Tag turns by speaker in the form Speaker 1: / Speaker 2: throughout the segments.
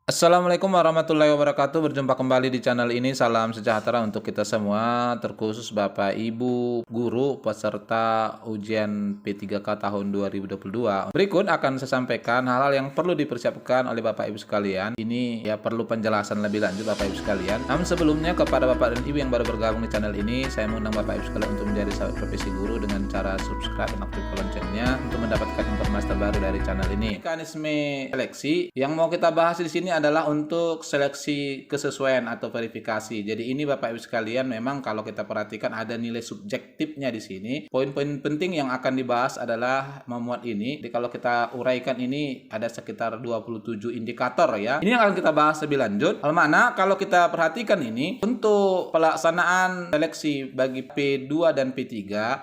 Speaker 1: Assalamualaikum warahmatullahi wabarakatuh. Berjumpa kembali di channel ini. Salam sejahtera untuk kita semua, terkhusus Bapak Ibu guru peserta ujian P3K tahun 2022. Berikut akan saya sampaikan hal-hal yang perlu dipersiapkan oleh Bapak Ibu sekalian. Ini ya perlu penjelasan lebih lanjut Bapak Ibu sekalian. Namun sebelumnya, kepada Bapak dan Ibu yang baru bergabung di channel ini, saya mengundang Bapak Ibu sekalian untuk menjadi sahabat profesi guru dengan cara subscribe dan aktifkan loncengnya untuk mendapatkan informasi terbaru dari channel ini. Mekanisme seleksi yang mau kita bahas di sini adalah untuk seleksi kesesuaian atau verifikasi. Jadi ini Bapak Ibu sekalian, memang kalau kita perhatikan ada nilai subjektifnya di sini. Poin-poin penting yang akan dibahas adalah memuat ini. Jadi kalau kita uraikan ini ada sekitar 27 indikator ya. Ini yang akan kita bahas lebih lanjut. Hal mana kalau kita perhatikan ini untuk pelaksanaan seleksi bagi P2 dan P3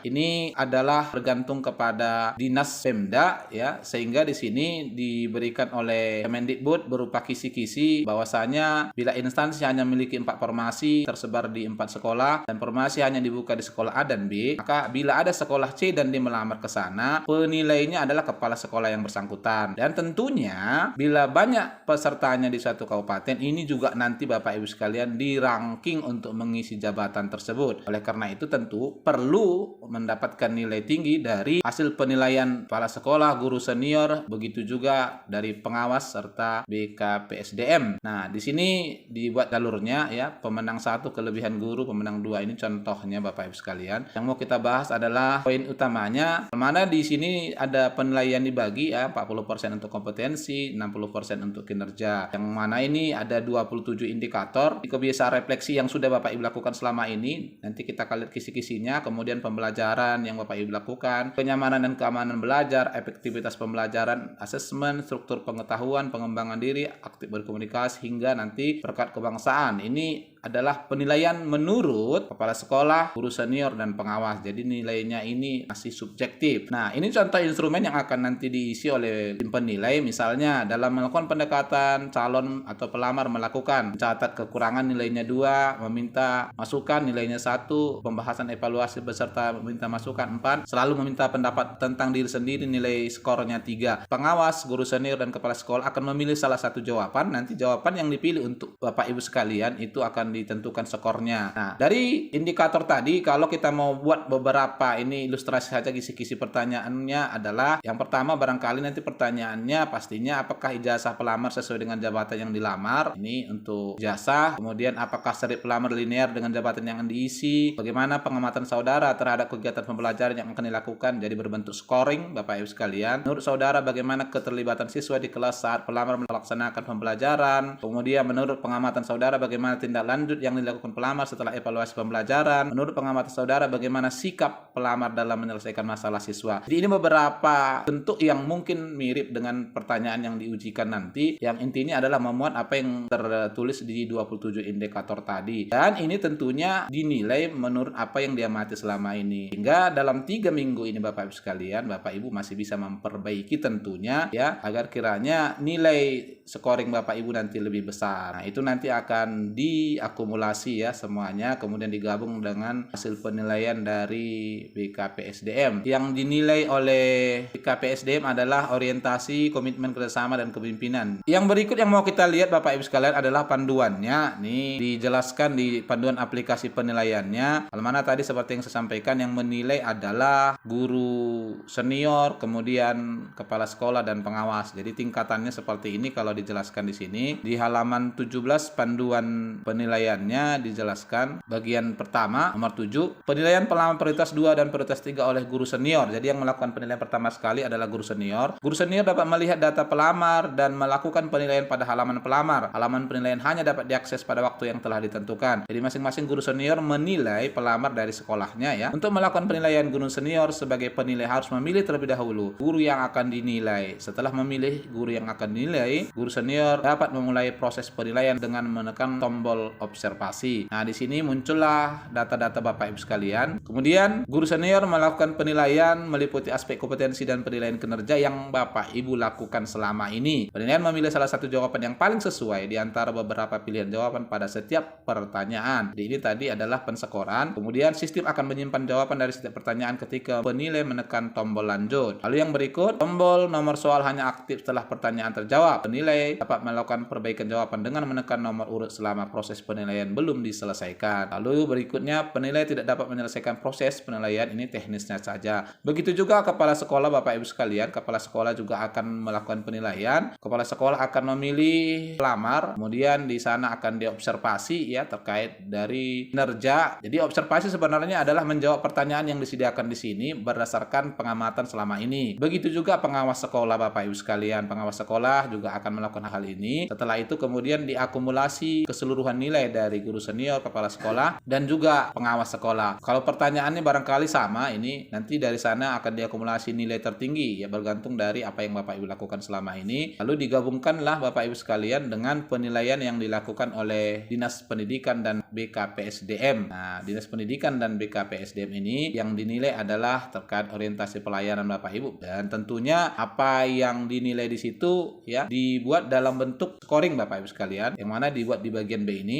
Speaker 1: ini adalah bergantung kepada Dinas Pemda ya, sehingga di sini diberikan oleh Kemendikbud berupa kisi-kisi bahwasanya bila instansi hanya memiliki 4 formasi tersebar di 4 sekolah dan formasi hanya dibuka di sekolah A dan B, maka bila ada sekolah C dan D melamar ke sana, penilainya adalah kepala sekolah yang bersangkutan. Dan tentunya bila banyak pesertanya di suatu kabupaten, ini juga nanti Bapak Ibu sekalian di-ranking untuk mengisi jabatan tersebut. Oleh karena itu tentu perlu mendapatkan nilai tinggi dari hasil penilaian kepala sekolah, guru senior, begitu juga dari pengawas serta BKPSDM. Nah, di sini dibuat jalurnya ya, pemenang 1 kelebihan guru, pemenang 2 ini contohnya Bapak Ibu sekalian. Yang mau kita bahas adalah poin utamanya, mana di sini ada penilaian dibagi ya, 40% untuk kompetensi, 60% untuk kinerja. Yang mana ini ada 27 indikator. Kebiasaan refleksi yang sudah Bapak Ibu lakukan selama ini, nanti kita akan lihat kisi-kisinya, kemudian pembelajaran yang Bapak Ibu lakukan, kenyamanan dan keamanan belajar, efektivitas pembelajaran, asesmen, struktur pengetahuan, pengembangan diri, aktif berkomunikasi, hingga nanti perekat kebangsaan. Ini adalah penilaian menurut kepala sekolah, guru senior, dan pengawas. Jadi nilainya ini masih subjektif. Nah, ini contoh instrumen yang akan nanti diisi oleh tim penilai. Misalnya dalam melakukan pendekatan calon atau pelamar melakukan mencatat kekurangan nilainya 2, meminta masukan nilainya 1, pembahasan evaluasi beserta meminta masukan 4, selalu meminta pendapat tentang diri sendiri, nilai skornya 3. Pengawas, guru senior, dan kepala sekolah akan memilih salah satu jawaban. Nanti jawaban yang dipilih untuk Bapak Ibu sekalian itu akan ditentukan skornya. Nah, dari indikator tadi kalau kita mau buat beberapa ini ilustrasi saja, kisi-kisi pertanyaannya adalah yang pertama, barangkali nanti pertanyaannya pastinya apakah ijazah pelamar sesuai dengan jabatan yang dilamar. Ini untuk ijazah. Kemudian apakah serip pelamar linear dengan jabatan yang diisi? Bagaimana pengamatan saudara terhadap kegiatan pembelajaran yang akan dilakukan? Jadi berbentuk scoring Bapak Ibu sekalian. Menurut saudara bagaimana keterlibatan siswa di kelas saat pelamar melaksanakan pembelajaran? Kemudian menurut pengamatan saudara bagaimana tindak lanjut yang dilakukan pelamar setelah evaluasi pembelajaran? Menurut pengamatan saudara bagaimana sikap pelamar dalam menyelesaikan masalah siswa? Jadi ini beberapa bentuk yang mungkin mirip dengan pertanyaan yang diujikan nanti. Yang intinya adalah memuat apa yang tertulis di 27 indikator tadi. Dan ini tentunya dinilai menurut apa yang diamati selama ini. Hingga dalam 3 minggu ini Bapak Ibu sekalian, Bapak Ibu masih bisa memperbaiki tentunya ya, agar kiranya nilai scoring Bapak Ibu nanti lebih besar. Nah, itu nanti akan diakumulasi ya semuanya, kemudian digabung dengan hasil penilaian dari BKPSDM. Yang dinilai oleh BKPSDM adalah orientasi, komitmen kerjasama, dan kepemimpinan. Yang berikut yang mau kita lihat Bapak Ibu sekalian adalah panduannya. Nih dijelaskan di panduan aplikasi penilaiannya. Hal mana tadi seperti yang saya sampaikan, yang menilai adalah guru senior, kemudian kepala sekolah, dan pengawas. Jadi tingkatannya seperti ini kalau dijelaskan di sini. Di halaman 17 panduan penilaiannya dijelaskan bagian pertama nomor 7, penilaian pelamar prioritas 2 dan prioritas 3 oleh guru senior. Jadi yang melakukan penilaian pertama sekali adalah guru senior. Guru senior dapat melihat data pelamar dan melakukan penilaian pada halaman pelamar. Halaman penilaian hanya dapat diakses pada waktu yang telah ditentukan. Jadi masing-masing guru senior menilai pelamar dari sekolahnya ya. Untuk melakukan penilaian guru senior, sebagai penilai harus memilih terlebih dahulu guru yang akan dinilai. Setelah memilih guru yang akan dinilai, guru senior dapat memulai proses penilaian dengan menekan tombol observasi. Nah, di sini muncullah data-data Bapak Ibu sekalian. Kemudian guru senior melakukan penilaian meliputi aspek kompetensi dan penilaian kinerja yang Bapak Ibu lakukan selama ini. Penilaian memilih salah satu jawaban yang paling sesuai di antara beberapa pilihan jawaban pada setiap pertanyaan. Jadi ini tadi adalah penskoran. Kemudian sistem akan menyimpan jawaban dari setiap pertanyaan ketika penilai menekan tombol lanjut. Lalu yang berikut, tombol nomor soal hanya aktif setelah pertanyaan terjawab. Penilai dapat melakukan perbaikan jawaban dengan menekan nomor urut selama proses penilaian belum diselesaikan. Lalu berikutnya, penilai tidak dapat menyelesaikan proses penilaian, ini teknisnya saja. Begitu juga kepala sekolah Bapak Ibu sekalian, kepala sekolah juga akan melakukan penilaian. Kepala sekolah akan memilih pelamar, kemudian di sana akan diobservasi ya terkait dari kinerja. Jadi observasi sebenarnya adalah menjawab pertanyaan yang disediakan di sini berdasarkan pengamatan selama ini. Begitu juga pengawas sekolah Bapak Ibu sekalian, pengawas sekolah juga akan melakukan hal ini. Setelah itu kemudian diakumulasi keseluruhan nilai dari guru senior, kepala sekolah, dan juga pengawas sekolah. Kalau pertanyaannya barangkali sama, ini nanti dari sana akan diakumulasi nilai tertinggi ya, bergantung dari apa yang Bapak Ibu lakukan selama ini. Lalu digabungkanlah Bapak Ibu sekalian dengan penilaian yang dilakukan oleh Dinas Pendidikan dan BKPSDM. Nah, Dinas Pendidikan dan BKPSDM ini yang dinilai adalah terkait orientasi pelayanan Bapak Ibu, dan tentunya apa yang dinilai di situ ya dibuat dalam bentuk scoring Bapak Ibu sekalian, yang mana dibuat di bagian B ini.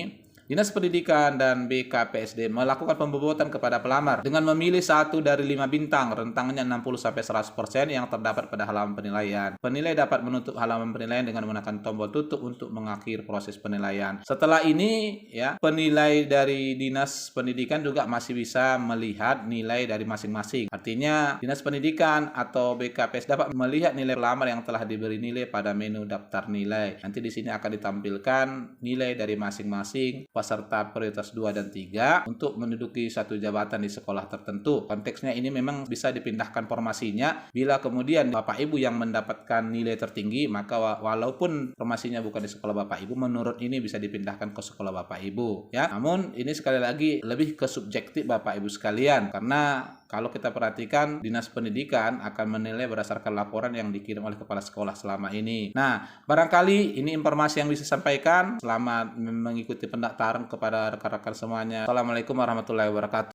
Speaker 1: Dinas Pendidikan dan BKPSD melakukan pembobotan kepada pelamar dengan memilih 1 dari 5 bintang, rentangnya 60-100% yang terdapat pada halaman penilaian. Penilai dapat menutup halaman penilaian dengan menekan tombol tutup untuk mengakhiri proses penilaian. Setelah ini, ya, penilai dari Dinas Pendidikan juga masih bisa melihat nilai dari masing-masing. Artinya, Dinas Pendidikan atau BKPS dapat melihat nilai pelamar yang telah diberi nilai pada menu daftar nilai. Nanti di sini akan ditampilkan nilai dari masing-masing peserta prioritas 2 dan 3 untuk menduduki satu jabatan di sekolah tertentu. Konteksnya ini memang bisa dipindahkan formasinya bila kemudian Bapak Ibu yang mendapatkan nilai tertinggi, maka walaupun formasinya bukan di sekolah Bapak Ibu, menurut ini bisa dipindahkan ke sekolah Bapak Ibu ya. Namun ini sekali lagi lebih ke subjektif Bapak Ibu sekalian, karena kalau kita perhatikan Dinas Pendidikan akan menilai berdasarkan laporan yang dikirim oleh kepala sekolah selama ini. Nah, barangkali ini informasi yang bisa sampaikan. Selamat mengikuti pendaftaran kepada rekan-rekan semuanya. Assalamualaikum warahmatullahi wabarakatuh.